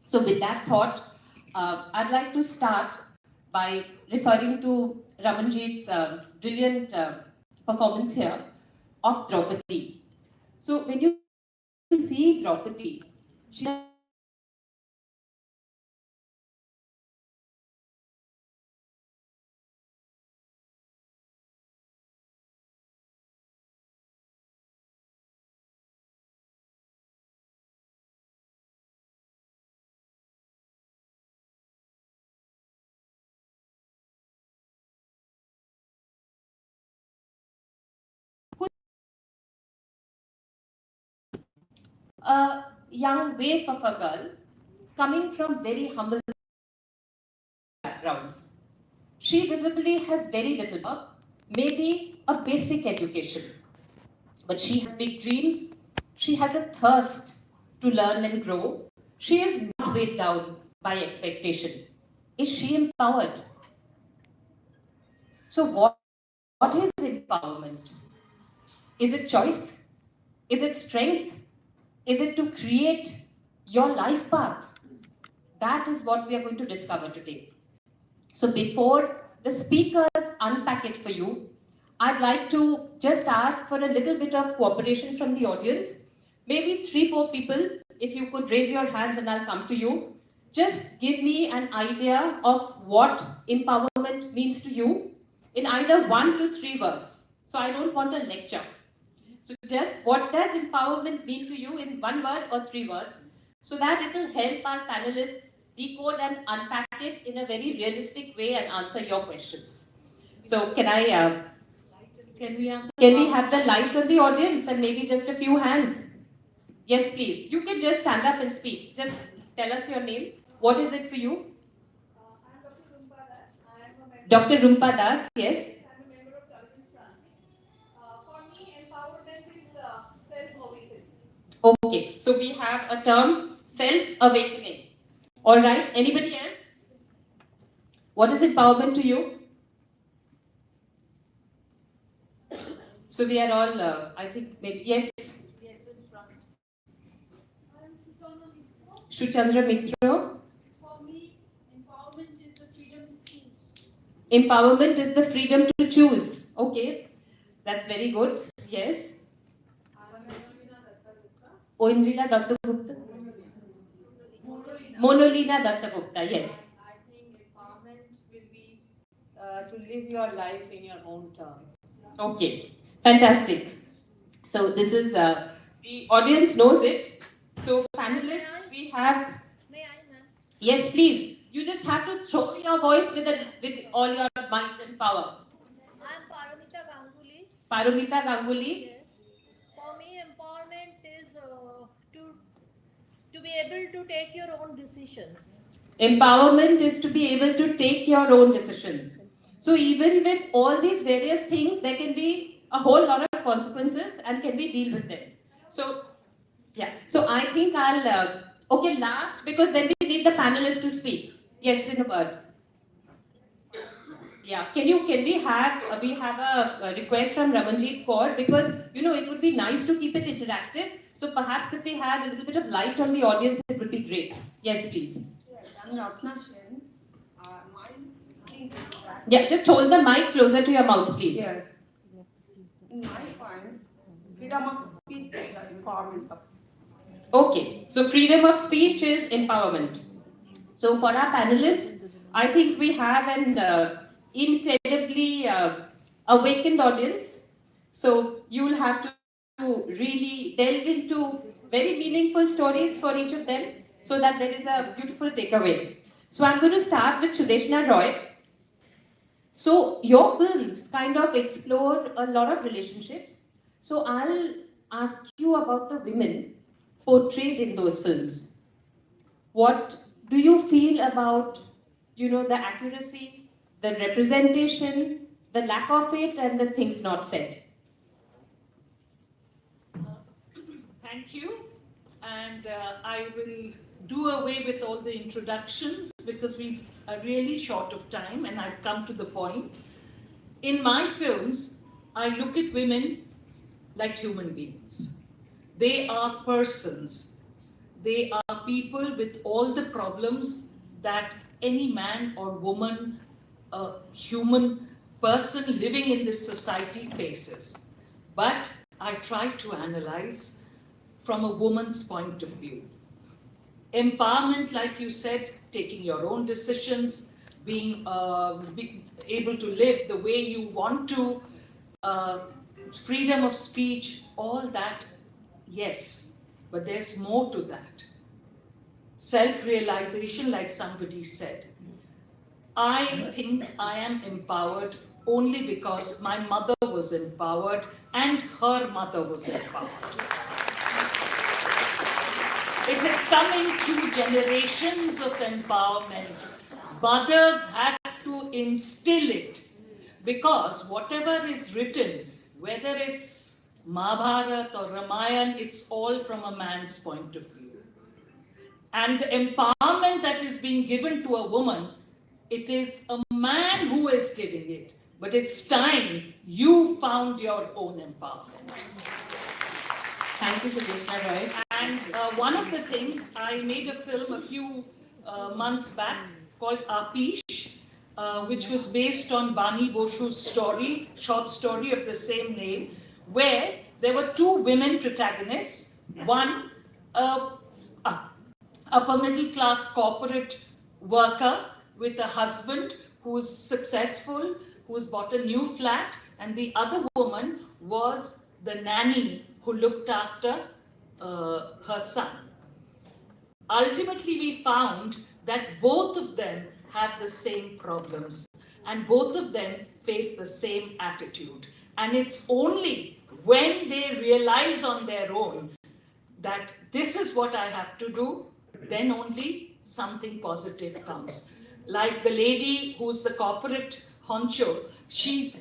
So with that thought, I'd like to start by referring to Ramanjit's brilliant performance here of Draupadi. So when you see Draupadi, she a young waif of a girl coming from very humble backgrounds. She visibly has very little, maybe a basic education, but she has big dreams. She has a thirst to learn and grow. She is not weighed down by expectation. Is she empowered? So, what is empowerment? Is it choice? Is it strength? Is it to create your life path? That is what we are going to discover today. So before the speakers unpack it for you, I'd like to just ask for a little bit of cooperation from the audience. Maybe 3-4 people, if you could raise your hands and I'll come to you. Just give me an idea of what empowerment means to you in either 1 to 3 words. So I don't want a lecture. So just what does empowerment mean to you in 1 word or 3 words, so that it will help our panelists decode and unpack it in a very realistic way and answer your questions. So can we have the light on the audience and maybe just a few hands? Yes, please. You can just stand up and speak. Just tell us your name. What is it for you? I'm Dr. Rumpa Das, yes. I'm a member of Television Trust. For me, empowerment is self-awakening. Okay, so we have a term, self-awakening. All right, anybody else? What is empowerment to you? So we are all, I think, maybe, yes? Yes, in front. Shuchandra Mitra. For me, empowerment is the freedom to choose. Empowerment is the freedom to choose. Okay, that's very good. Yes? Oindrila Dattagupta. Monolina Dattagupta, yes. I think empowerment will be to live your life in your own terms. Okay, fantastic. So this is, the audience knows it. So panelists, we have... May I, ma'am? Yes, please. You just have to throw your voice with all your might and power. I am Paramita Ganguly. Paramita Ganguly. Yes. For me, empowerment is to be able to take your own decisions. Empowerment is to be able to take your own decisions. So even with all these various things, there can be a whole lot of consequences, and can we deal with them? So, yeah. So I think I'll, okay, last, because then we need the panelists to speak. Yes, in a word. Yeah, can we have a request from Ramanjeet Kaur, because it would be nice to keep it interactive. So perhaps if they had a little bit of light on the audience, it would be great. Yes, please. Yes, I'm Ratna Shen. Yeah, just hold the mic closer to your mouth, please. Yes. In my point, freedom of speech is the empowerment of. Okay, so freedom of speech is empowerment. So for our panelists, I think we have an incredibly awakened audience. So you'll have to really delve into very meaningful stories for each of them, so that there is a beautiful takeaway. So I'm going to start with Sudeshna Roy. So your films kind of explore a lot of relationships. So I'll ask you about the women portrayed in those films. What do you feel about, the accuracy, the representation, the lack of it, and the things not said? Thank you. And I will do away with all the introductions because we are really short of time and I've come to the point. In my films, I look at women like human beings. They are persons. They are people with all the problems that any man or woman, human person living in this society faces. But I try to analyze from a woman's point of view. Empowerment, like you said, taking your own decisions, being able to live the way you want to, freedom of speech, all that, yes, but there's more to that. Self-realization, like somebody said. I think I am empowered only because my mother was empowered and her mother was empowered. It has come in through generations of empowerment. Mothers have to instill it, because whatever is written, whether it's Mahabharata or Ramayana, it's all from a man's point of view. And the empowerment that is being given to a woman, it is a man who is giving it. But it's time you found your own empowerment. Thank you, Sudeshna Roy. And one of the things, I made a film a few months back called Apish, which was based on Bani Boshu's story, short story of the same name, where there were two women protagonists. One, upper middle class corporate worker with a husband who's successful, who's bought a new flat, and the other woman was the nanny who looked after her son. Ultimately, we found that both of them have the same problems and both of them face the same attitude. And it's only when they realize on their own that this is what I have to do, then only something positive comes. Like the lady who's the corporate honcho, she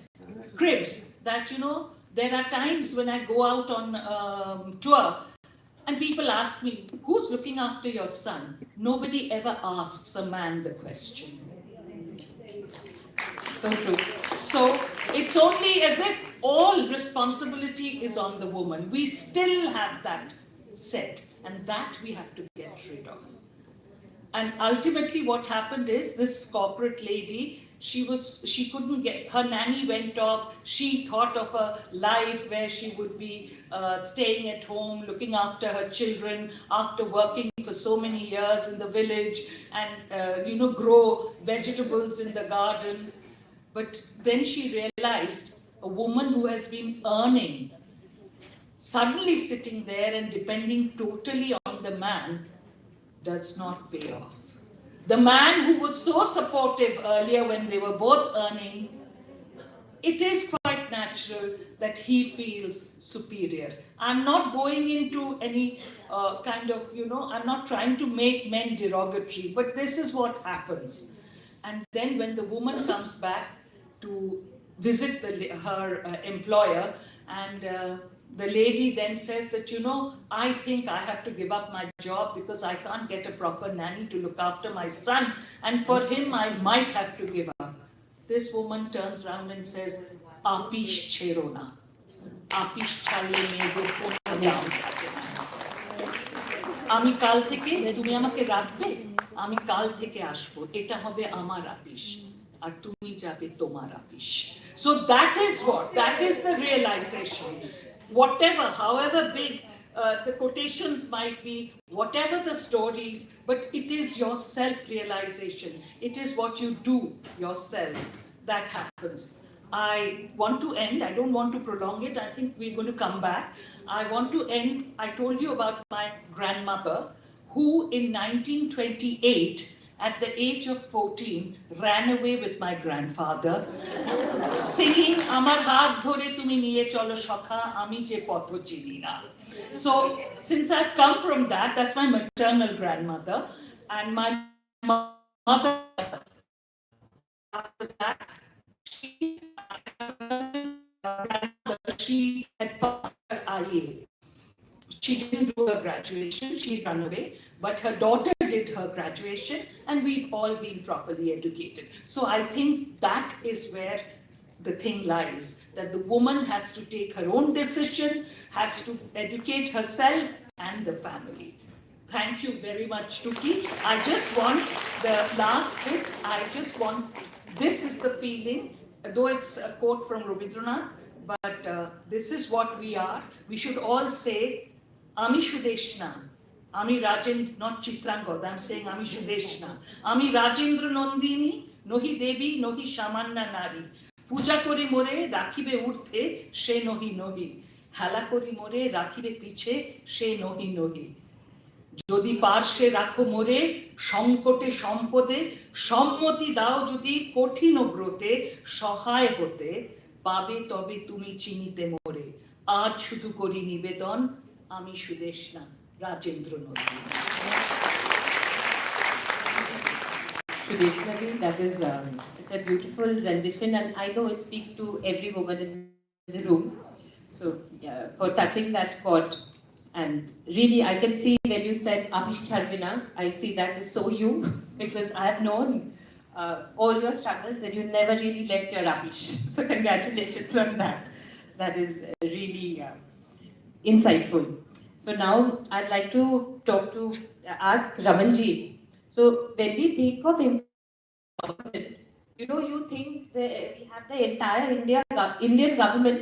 cribs that, you know, there are times when I go out on tour and people ask me, who's looking after your son? Nobody ever asks a man the question. So true. So it's only as if all responsibility is on the woman. We still have that set, and that we have to get rid of. And ultimately what happened is this corporate lady, she couldn't get, her nanny went off, she thought of a life where she would be staying at home, looking after her children after working for so many years in the village and, grow vegetables in the garden. But then she realized a woman who has been earning, suddenly sitting there and depending totally on the man, does not pay off. The man who was so supportive earlier when they were both earning, it is quite natural that he feels superior. I'm not going into any I'm not trying to make men derogatory, but this is what happens. And then when the woman comes back to visit her employer, and the lady then says that, I think I have to give up my job because I can't get a proper nanny to look after my son, and for him I might have to give up. This woman turns around and says, Apish cherona. Apish chaliye meyeder kono daam থাকে না। আমি কাল থেকে তুমি আমাকে রাখবে, আমি কাল থেকে আসবো, এটা হবে আমার আপিশ, আর তুমি যাবে তোমার আপিশ। So that is the realization. Whatever, however big the quotations might be, whatever the stories, but it is your self-realization. It is what you do yourself that happens. I want to end, I don't want to prolong it, I think we're going to come back. I want to end, I told you about my grandmother, who in 1928, at the age of 14, ran away with my grandfather, singing, Amar haat dhore tumi niye cholo shakha, ami je potho chini na. So, since I've come from that, that's my maternal grandmother, and my mother, after that, she had passed her IA. She didn't do her graduation, she ran away, but her daughter did her graduation, and we've all been properly educated. So I think that is where the thing lies, that the woman has to take her own decision, has to educate herself and the family. Thank you very much, Tuki. I just want the last bit, this is the feeling though it's a quote from Rabindranath, but this is what we are. We should all say, Ami Shudeshna. Ami Rajendra, not Chitrangod, I'm saying Ami Shudeshna. Ami Rajendra Nondini, Nohi Devi, Nohi Shamanna Nari. Puja kori more, Rakhibe Urthe, She Nohi Nohi. Hala kori more, Rakhibe Piche, She Nohi Nohi. যদি পার্শ্বে রাখো মোরে সংকটে সম্পদে সম্মতি দাও যদি কঠিন ব্রতে সহায় হতে পাবে তবে তুমি চিনিতে মোরে আজ শুধু করি নিবেদন আমি Sudeshna Rajendra Nandi Traditionally, that is such a beautiful rendition, and I know it speaks to every woman in the room. So, for touching that chord, and really, I can see when you said Abish Charvina, I see that is so you, because I have known all your struggles and you never really left your Abish. So, congratulations on that. That is really insightful. So, now I'd like to ask Ramanji. So, when we think of empowerment, you think that we have the entire Indian government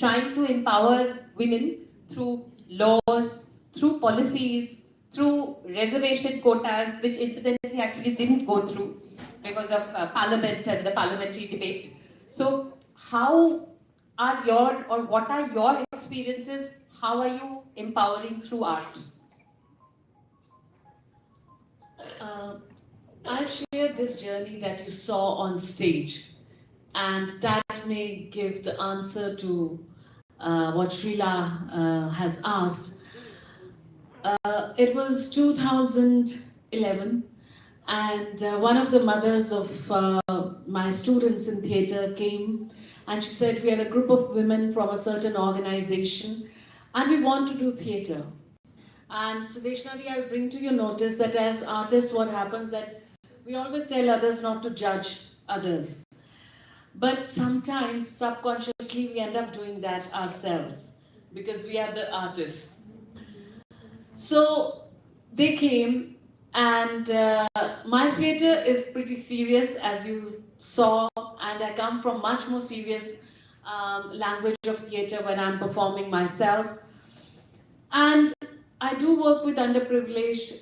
trying to empower women through laws, through policies, through reservation quotas, which incidentally actually didn't go through because of parliament and the parliamentary debate. So, what are your experiences? How are you empowering through art? I'll share this journey that you saw on stage, and that may give the answer to what Srila has asked. It was 2011, and one of the mothers of my students in theatre came, and she said, we are a group of women from a certain organization, and we want to do theatre. And so, Deshnari, I'll bring to your notice that as artists, what happens that we always tell others not to judge others. But sometimes, subconsciously, we end up doing that ourselves because we are the artists. So they came, and my theatre is pretty serious, as you saw, and I come from much more serious language of theatre when I'm performing myself. And I do work with underprivileged,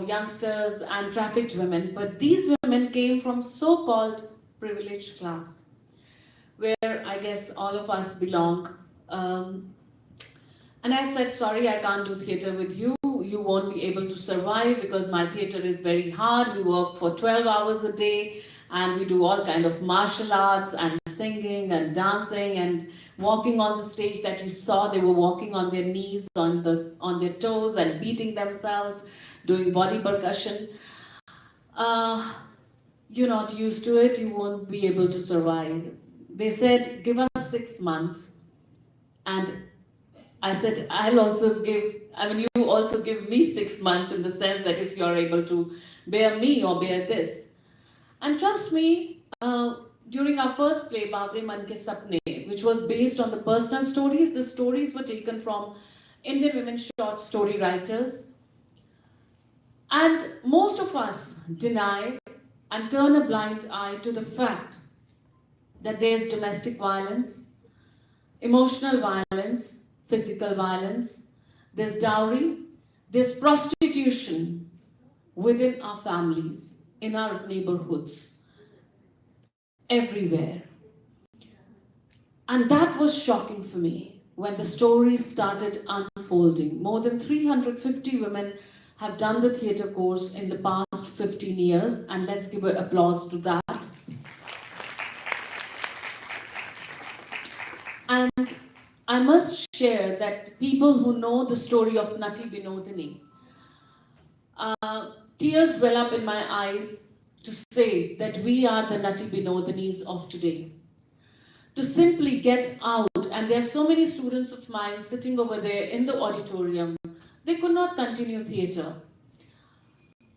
youngsters and trafficked women, but these women came from so-called privileged class, where I guess all of us belong. And I said, sorry, I can't do theatre with you. You won't be able to survive because my theatre is very hard. We work for 12 hours a day, and we do all kind of martial arts and singing and dancing and walking on the stage that you saw. They were walking on their knees, on their toes and beating themselves, doing body percussion. You're not used to it. You won't be able to survive. They said, give us 6 months. And I said, you also give me 6 months, in the sense that if you're able to bear me or bear this. And trust me, during our first play, Babri Man Ke Sapne, which was based on the personal stories, the stories were taken from Indian women short story writers. And most of us deny and turn a blind eye to the fact that there's domestic violence, emotional violence, physical violence, there's dowry, there's prostitution within our families, in our neighborhoods, everywhere. And that was shocking for me when the stories started unfolding. More than 350 women have done the theatre course in the past 15 years, and let's give an applause to that. And I must share that people who know the story of Nati Binodini, tears well up in my eyes to say that we are the Nati Binodinis of today. To simply get out, and there are so many students of mine sitting over there in the auditorium, they could not continue theatre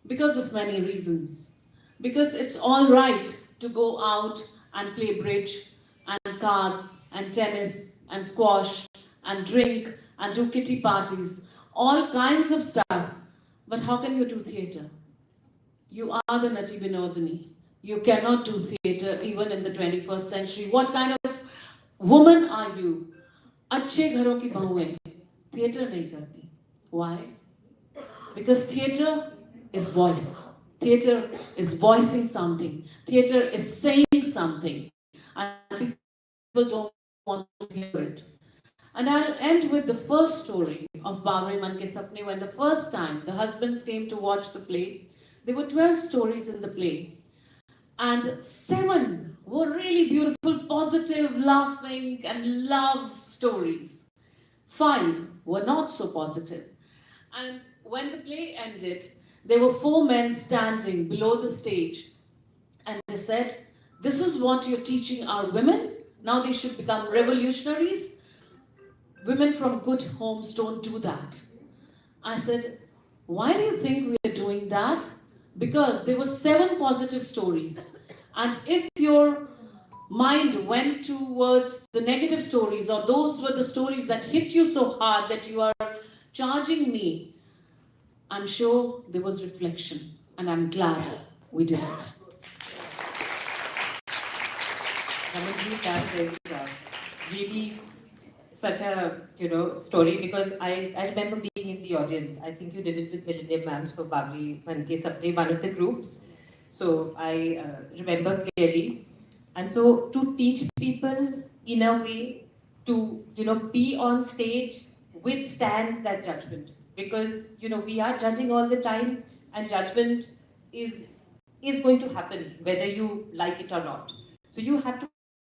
because of many reasons. Because it's all right to go out and play bridge and cards and tennis and squash and drink and do kitty parties, all kinds of stuff. But how can you do theatre? You are the Nati Binodini. You cannot do theatre even in the 21st century. What kind of woman are you? अच्छे घरों की बहुएं theatre नहीं करती. Why? Because theatre is voice. Theatre is voicing something. Theatre is saying something. And people don't want to hear it. And I'll end with the first story of Babri Man Ke Sapne. When the first time the husbands came to watch the play, there were 12 stories in the play. And 7 were really beautiful, positive, laughing and love stories. 5 were not so positive. And when the play ended, there were 4 men standing below the stage. And they said, this is what you're teaching our women. Now they should become revolutionaries. Women from good homes don't do that. I said, why do you think we are doing that? Because there were 7 positive stories. And if your mind went towards the negative stories, or those were the stories that hit you so hard that you are charging me, I'm sure there was reflection. And I'm glad we did it. Ramanji, that is really such a story, because I remember being in the audience. I think you did it with Millennium Mams for Babri Man Ke Sapne, one of the groups. So I remember clearly. And so to teach people in a way to be on stage, withstand that judgment, because we are judging all the time, and judgment is going to happen whether you like it or not. So you have to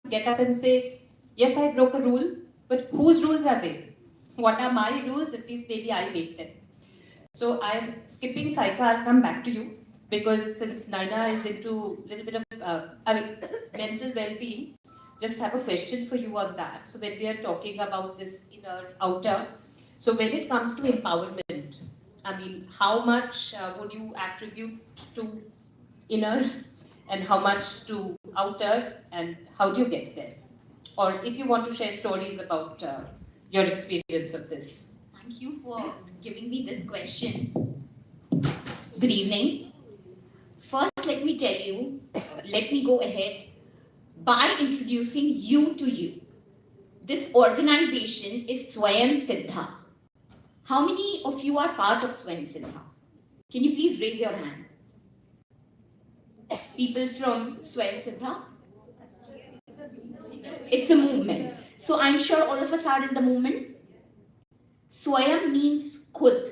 get up and say, yes, I broke a rule, but whose rules are they? What are my rules? At least maybe I make them. So I'm skipping Saika, I'll come back to you, because since Naina is into a little bit of mental well-being, just have a question for you on that. So when we are talking about this inner, outer, so when it comes to empowerment, how much would you attribute to inner and how much to outer, and how do you get there? Or if you want to share stories about your experience of this. Thank you for giving me this question. Good evening. First, let me tell you, let me go ahead by introducing you to you. This organization is SWAYAM SIDDHA. How many of you are part of SWAYAM SIDDHA? Can you please raise your hand? People from SWAYAM SIDDHA? It's a movement. So I'm sure all of us are in the movement. Swayam means khud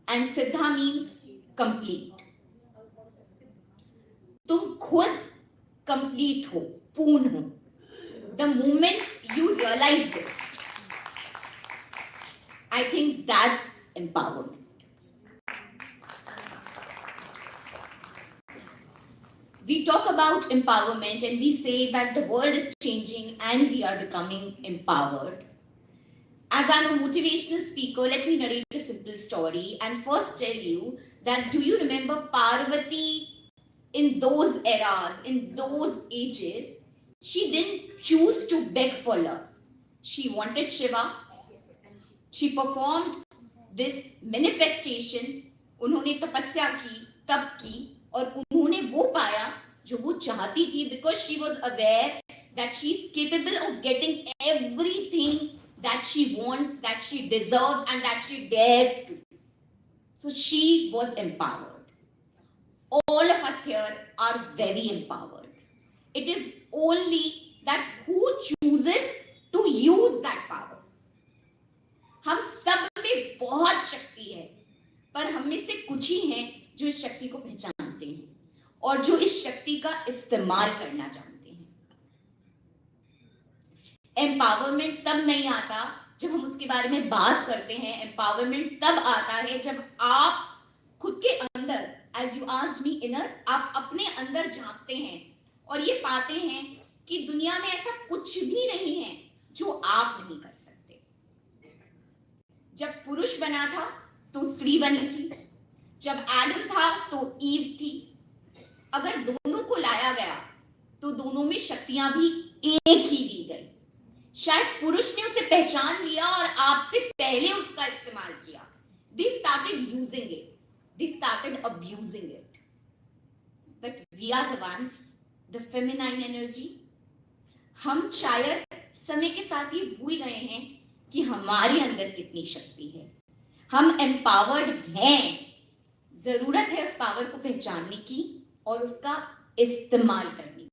and Siddha means complete. तुम खुद complete हो, पूर्ण हो. The moment you realize this, I think that's empowerment. We talk about empowerment and we say that the world is changing and we are becoming empowered. As I'm a motivational speaker, let me narrate a simple story and first tell you that, do you remember Parvati in those eras, in those ages? She didn't choose to beg for love. She wanted Shiva. She performed this manifestation. उन्होंने तपस्या की, तप की, और उन्होंने वो पाया जो वो चाहती थी, because she was aware that she is capable of getting everything that she wants, that she deserves, and that she dares to. So she was empowered. All of us here are very empowered. It is only that who chooses to use that power. हम सब में बहुत शक्ति है, पर हम में से कुछ ही हैं जो इस शक्ति को पहचानते हैं और जो इस शक्ति का इस्तेमाल करना जानते हैं. एम्पावरमेंट तब नहीं आता जब हम उसके बारे में बात करते हैं. एम्पावरमेंट तब आता है जब आप खुद के अंदर, as you asked me, inner, आप अपने अंदर झांकते हैं और ये पाते हैं कि दुनिया में ऐसा कुछ भी नहीं है जो आप नहीं कर सकते. जब पुरुष बना था तो स्त्री बनी थी, जब एडम था तो ईव थी. अगर दोनों को लाया गया तो दोनों में शक्तियां भी एक ही दी गई. शायद पुरुष ने उसे पहचान लिया और आपसे पहले उसका इस्तेमाल किया. They started using it. They started abusing it. but we are the ones, the feminine energy. हम शायद समय के साथ ही भूल गए हैं कि हमारे अंदर कितनी शक्ति है. हम empowered हैं. जरूरत है उस पावर को पहचानने की और उसका इस्तेमाल करने की.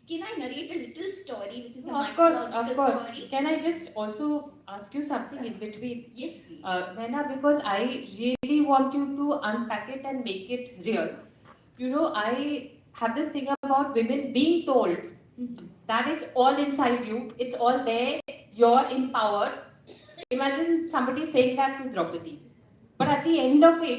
Can I narrate a little story which is a Of course, mythological story? Can I just also ask you something in between? Yes, please. Naina, because I really want you to unpack it and make it real. You know, I have this thing about women being told that it's all inside you, it's all there, you're empowered. Imagine somebody saying that to Draupadi. But at the end of it,